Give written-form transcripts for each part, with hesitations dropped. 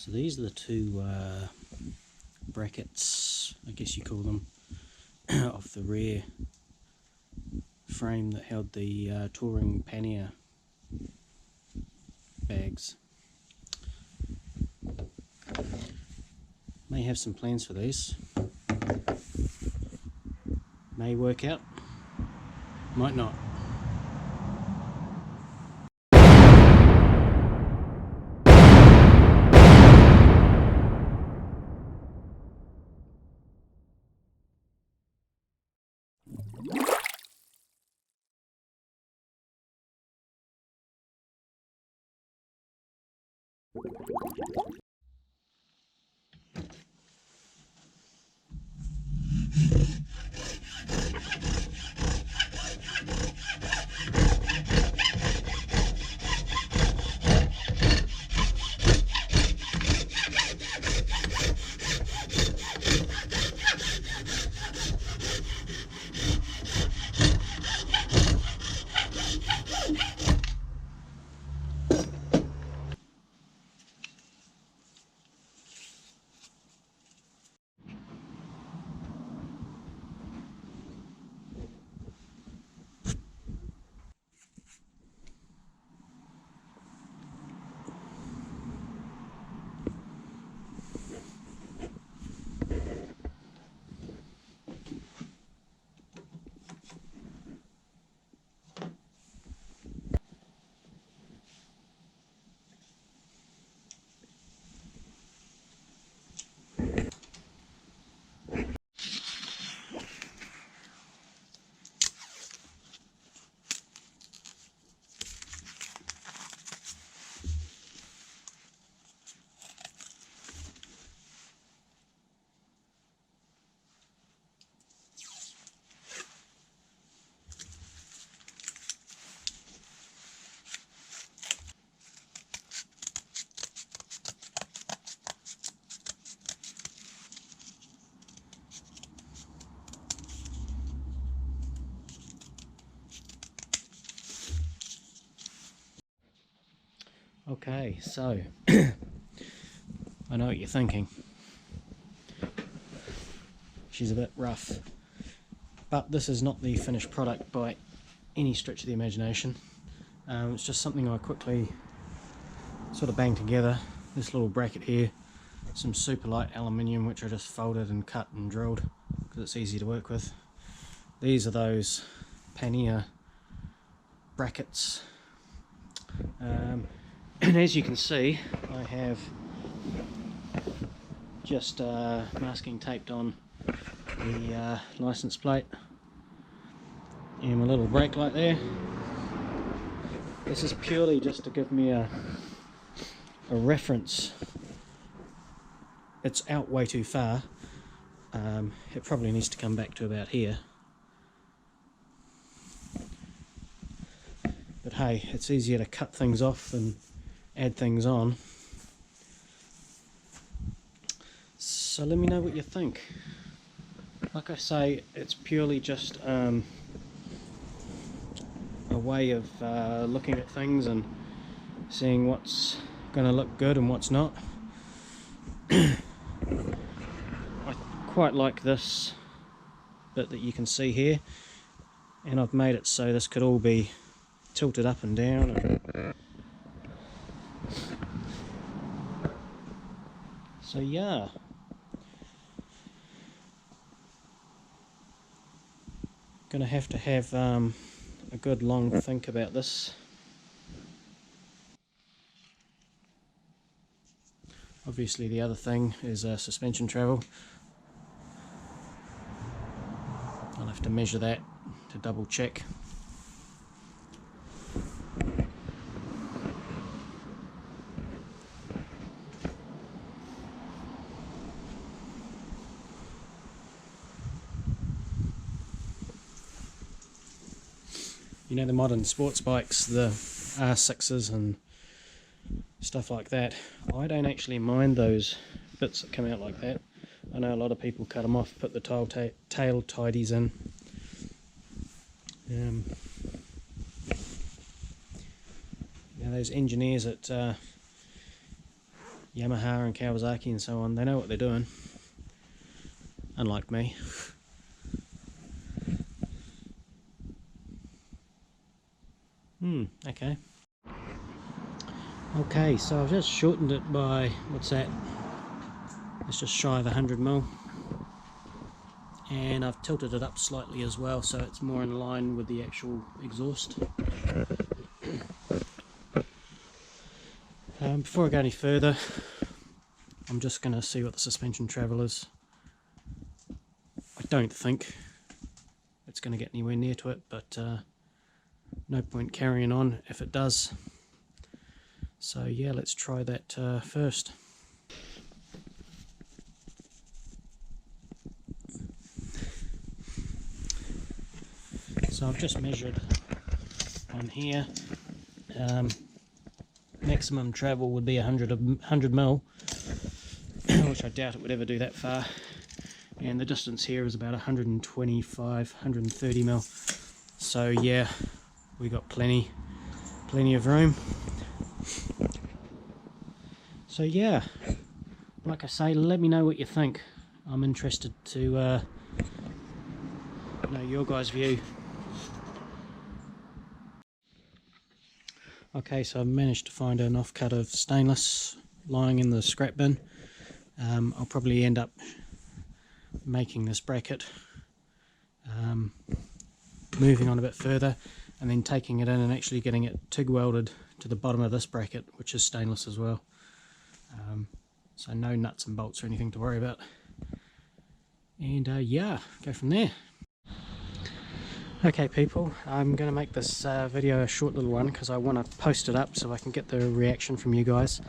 So these are the two brackets, I guess you call them, off the rear frame that held the touring pannier bags. May have some plans for these. May work out, might not. Okay, so I know what you're thinking. She's a bit rough, but this is not the finished product by any stretch of the imagination. It's just something I quickly sort of banged together. This little bracket here, some super light aluminium which I just folded and cut and drilled because it's easy to work with. These are those pannier brackets. And as you can see, I have just masking taped on the license plate and my little brake light there. This is purely just to give me a reference. It's out way too far. It probably needs to come back to about here. But hey, it's easier to cut things off and add things on. So let me know what you think. Like I say, it's purely just a way of looking at things and seeing what's going to look good and what's not. I quite like this bit that you can see here, and I've made it so this could all be tilted up and down. So yeah, gonna have to have a good long think about this. Obviously the other thing is suspension travel. I'll have to measure that to double check. You know, the modern sports bikes, the R6s and stuff like that, I don't actually mind those bits that come out like that. I know a lot of people cut them off, put the tail tidies in. Now those engineers at Yamaha and Kawasaki and so on, they know what they're doing, unlike me. Okay. Okay, so I've just shortened it by, what's that? It's just shy of 100mm. And I've tilted it up slightly as well, so it's more in line with the actual exhaust. Before I go any further, I'm just going to see what the suspension travel is. I don't think it's going to get anywhere near to it, but no point carrying on if it does. So yeah, let's try that first. So I've just measured on here. Maximum travel would be 100mm, which I doubt it would ever do that far. And the distance here is about 125, 130mm. So yeah, we got plenty of room. So yeah, like I say, let me know what you think. I'm interested to know your guys' view. Okay, so I've managed to find an offcut of stainless lying in the scrap bin. I'll probably end up making this bracket, moving on a bit further, and then taking it in and actually getting it TIG welded to the bottom of this bracket, which is stainless as well. So no nuts and bolts or anything to worry about. And yeah, go from there. Okay people, I'm going to make this video a short little one because I want to post it up so I can get the reaction from you guys.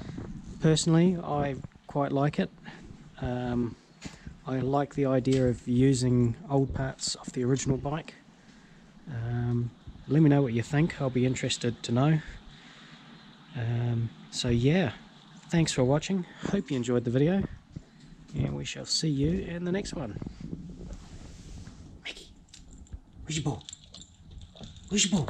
Personally, I quite like it. I like the idea of using old parts off the original bike. Let me know what you think, I'll be interested to know. So yeah, thanks for watching, hope you enjoyed the video, and we shall see you in the next one. Mickey, where's your ball? Where's your ball?